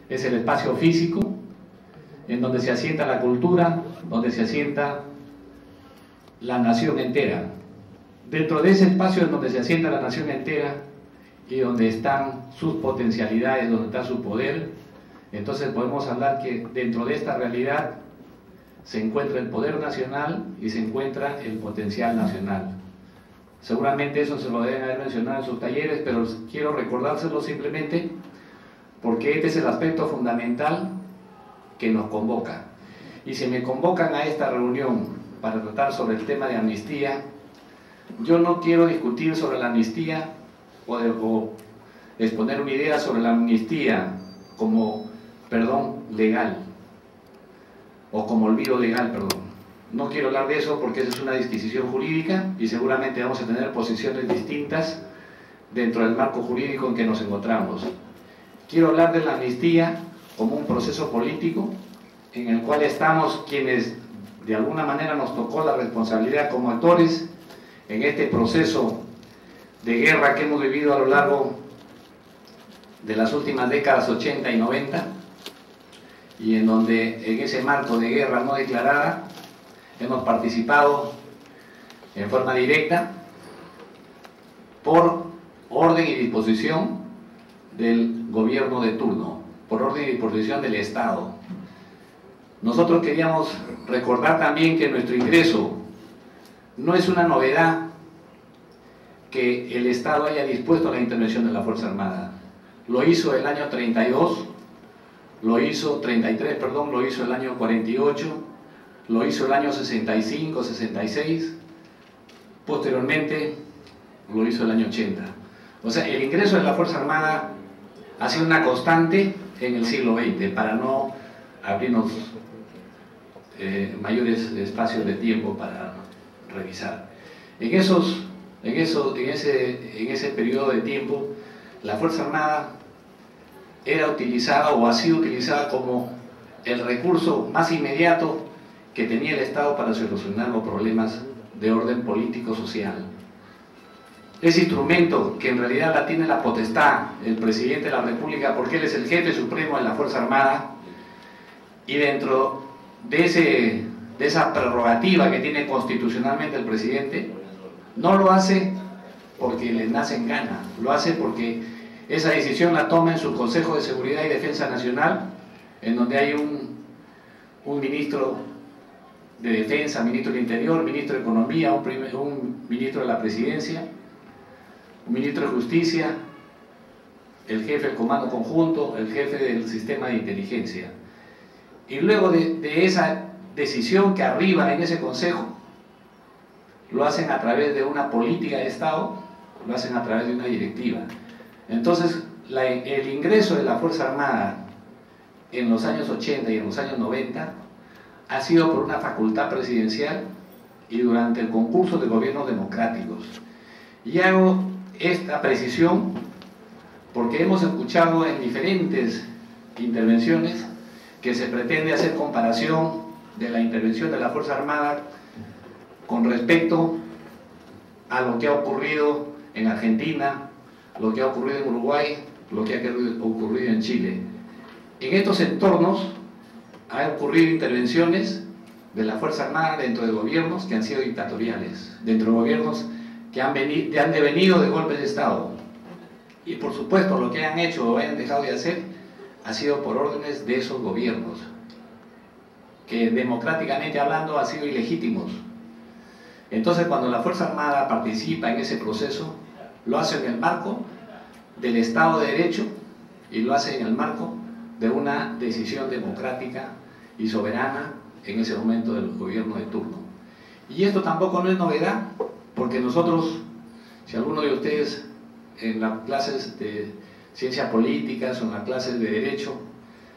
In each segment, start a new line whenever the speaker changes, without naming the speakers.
es el espacio físico en donde se asienta la cultura, donde se asienta la nación entera. Dentro de ese espacio en donde se asienta la nación entera y donde están sus potencialidades, donde está su poder, entonces podemos hablar que dentro de esta realidad se encuentra el poder nacional y se encuentra el potencial nacional. Seguramente eso se lo deben haber mencionado en sus talleres, pero quiero recordárselo simplemente porque este es el aspecto fundamental que nos convoca. Y si me convocan a esta reunión para tratar sobre el tema de amnistía, yo no quiero discutir sobre la amnistía o exponer una idea sobre la amnistía como perdón legal o como olvido legal, perdón. No quiero hablar de eso porque esa es una disquisición jurídica y seguramente vamos a tener posiciones distintas dentro del marco jurídico en que nos encontramos. Quiero hablar de la amnistía como un proceso político en el cual estamos quienes de alguna manera nos tocó la responsabilidad como actores en este proceso de guerra que hemos vivido a lo largo de las últimas décadas 80 y 90 y en donde en ese marco de guerra no declarada hemos participado en forma directa por orden y disposición del gobierno de turno, por orden y disposición del Estado. Nosotros queríamos recordar también que nuestro ingreso no es una novedad que el Estado haya dispuesto a la intervención de la Fuerza Armada. Lo hizo el año 32, lo hizo 33, perdón, lo hizo el año 48, lo hizo el año 65, 66, posteriormente lo hizo el año 80. O sea, el ingreso de la Fuerza Armada ha sido una constante en el siglo XX, para no abrirnos mayores espacios de tiempo para revisar. En ese periodo de tiempo, la Fuerza Armada era utilizada o ha sido utilizada como el recurso más inmediato que tenía el Estado para solucionar los problemas de orden político-social. Ese instrumento que en realidad la tiene la potestad el presidente de la República, porque él es el jefe supremo de la Fuerza Armada, y dentro de esa prerrogativa que tiene constitucionalmente el presidente, no lo hace porque le nace en gana, lo hace porque esa decisión la toma en su Consejo de Seguridad y Defensa Nacional, en donde hay un ministro de Defensa, ministro del Interior, ministro de Economía, un ministro de la Presidencia, un ministro de Justicia, el jefe del Comando Conjunto, el jefe del Sistema de Inteligencia. Y luego de esa decisión que arriba en ese consejo, lo hacen a través de una política de Estado, lo hacen a través de una directiva. Entonces, el ingreso de la Fuerza Armada en los años 80 y en los años 90 ha sido por una facultad presidencial y durante el concurso de gobiernos democráticos. Y hago esta precisión porque hemos escuchado en diferentes intervenciones que se pretende hacer comparación de la intervención de la Fuerza Armada con respecto a lo que ha ocurrido en Argentina, lo que ha ocurrido en Uruguay, lo que ha ocurrido en Chile. En estos entornos han ocurrido intervenciones de la Fuerza Armada dentro de gobiernos que han sido dictatoriales, dentro de gobiernos que han devenido de golpes de Estado. Y por supuesto lo que han hecho o hayan dejado de hacer ha sido por órdenes de esos gobiernos, que democráticamente hablando han sido ilegítimos. Entonces, cuando la Fuerza Armada participa en ese proceso, lo hace en el marco del Estado de Derecho y lo hace en el marco de una decisión democrática y soberana en ese momento del gobierno de turno. Y esto tampoco no es novedad, porque nosotros, si alguno de ustedes en las clases de ciencias políticas o en las clases de Derecho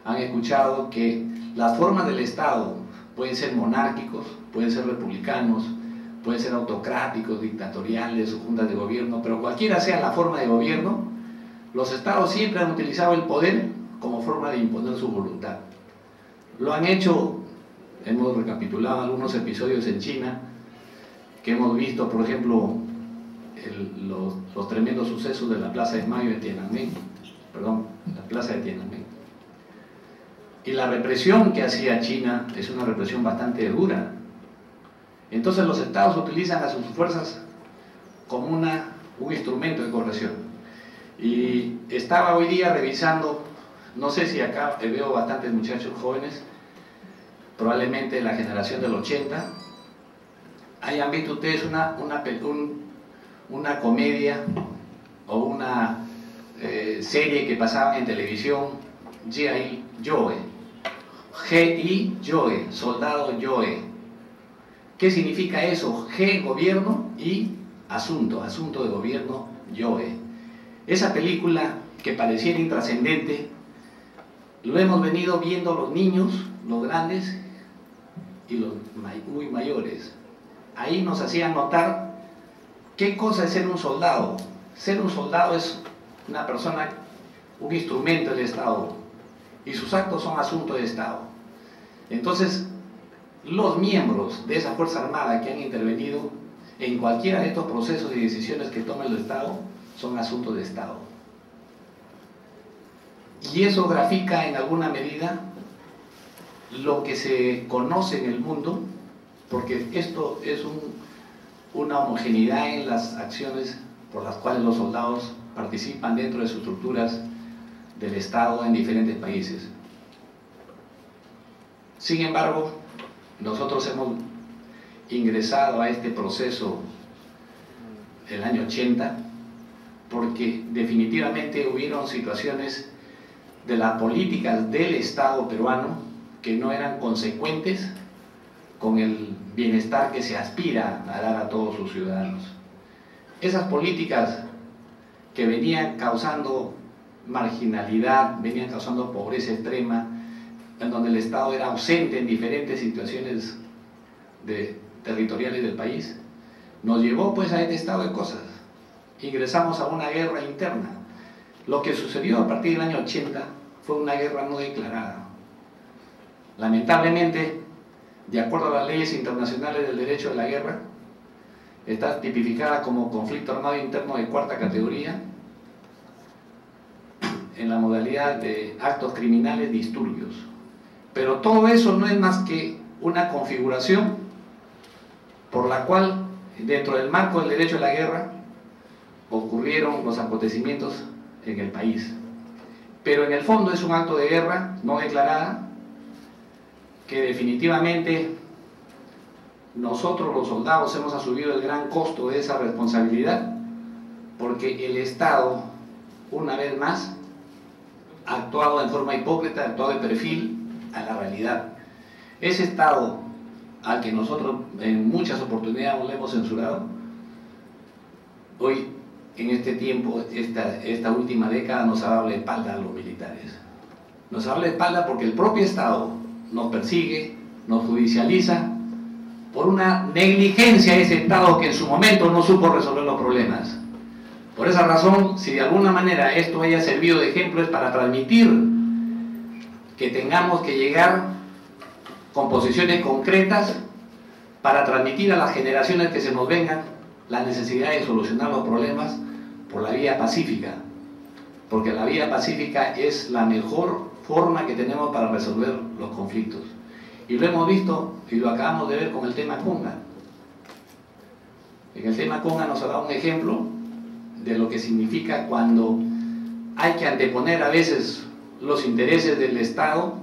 han escuchado que las formas del Estado pueden ser monárquicos, pueden ser republicanos, pueden ser autocráticos, dictatoriales o juntas de gobierno, pero cualquiera sea la forma de gobierno, los Estados siempre han utilizado el poder como forma de imponer su voluntad. Lo han hecho, hemos recapitulado algunos episodios en China, que hemos visto, por ejemplo, los tremendos sucesos de la Plaza de Mayo de Tiananmen, la Plaza de Tiananmen. Y la represión que hacía China es una represión bastante dura. Entonces los estados utilizan a sus fuerzas como un instrumento de corrección. Y estaba hoy día revisando, no sé si acá veo bastantes muchachos jóvenes, probablemente la generación del 80, hayan visto ustedes una comedia o una serie que pasaba en televisión, G.I. Joe, G.I. Joe, Soldado Joe. ¿Qué significa eso? G, gobierno, y asunto de gobierno, Joe. Esa película que pareciera intrascendente, lo hemos venido viendo los niños, los grandes y los muy mayores. Ahí nos hacían notar qué cosa es ser un soldado. Ser un soldado es una persona, un instrumento del Estado, y sus actos son asunto de Estado. Entonces, los miembros de esa Fuerza Armada que han intervenido en cualquiera de estos procesos y decisiones que toma el Estado son asuntos de Estado. Y eso grafica en alguna medida lo que se conoce en el mundo, porque esto es una homogeneidad en las acciones por las cuales los soldados participan dentro de sus estructuras del Estado en diferentes países. Sin embargo, nosotros hemos ingresado a este proceso el año 80 porque definitivamente hubieron situaciones de las políticas del Estado peruano que no eran consecuentes con el bienestar que se aspira a dar a todos sus ciudadanos. Esas políticas que venían causando marginalidad, venían causando pobreza extrema, en donde el Estado era ausente en diferentes situaciones territoriales del país, nos llevó pues a este estado de cosas. Ingresamos a una guerra interna. Lo que sucedió a partir del año 80 fue una guerra no declarada. Lamentablemente, de acuerdo a las leyes internacionales del derecho de la guerra, está tipificada como conflicto armado interno de cuarta categoría en la modalidad de actos criminales disturbios. Pero todo eso no es más que una configuración por la cual, dentro del marco del derecho de la guerra, ocurrieron los acontecimientos en el país. Pero en el fondo es un acto de guerra no declarada que definitivamente nosotros los soldados hemos asumido el gran costo de esa responsabilidad, porque el Estado, una vez más, ha actuado en forma hipócrita, ha actuado de perfil a la realidad. Ese Estado al que nosotros en muchas oportunidades le hemos censurado, hoy en este tiempo, esta última década, nos ha dado la espalda a los militares. Nos ha dado la espalda porque el propio Estado nos persigue, nos judicializa por una negligencia de ese Estado que en su momento no supo resolver los problemas. Por esa razón, si de alguna manera esto haya servido de ejemplo, es para transmitir que tengamos que llegar con posiciones concretas para transmitir a las generaciones que se nos vengan la necesidad de solucionar los problemas por la vía pacífica, porque la vía pacífica es la mejor forma que tenemos para resolver los conflictos. Y lo hemos visto y lo acabamos de ver con el tema Conga. En el tema Conga nos ha dado un ejemplo de lo que significa cuando hay que anteponer a veces los intereses del Estado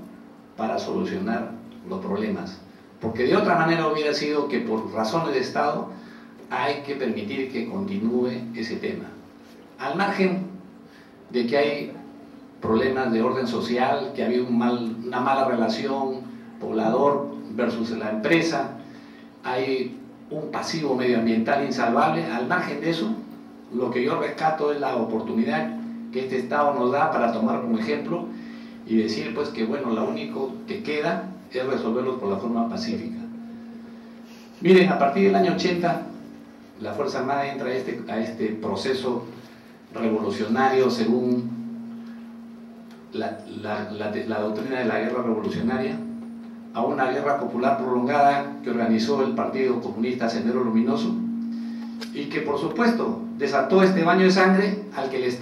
para solucionar los problemas, porque de otra manera hubiera sido que por razones de Estado hay que permitir que continúe ese tema, al margen de que hay problemas de orden social, que ha habido una mala relación poblador versus la empresa, hay un pasivo medioambiental insalvable. Al margen de eso, lo que yo rescato es la oportunidad que este Estado nos da para tomar como ejemplo y decir pues que bueno, lo único que queda es resolverlos por la forma pacífica. Miren, a partir del año 80 la Fuerza Armada entra a este proceso revolucionario según la doctrina de la guerra revolucionaria, a una guerra popular prolongada que organizó el Partido Comunista Sendero Luminoso y que por supuesto desató este baño de sangre al que el Estado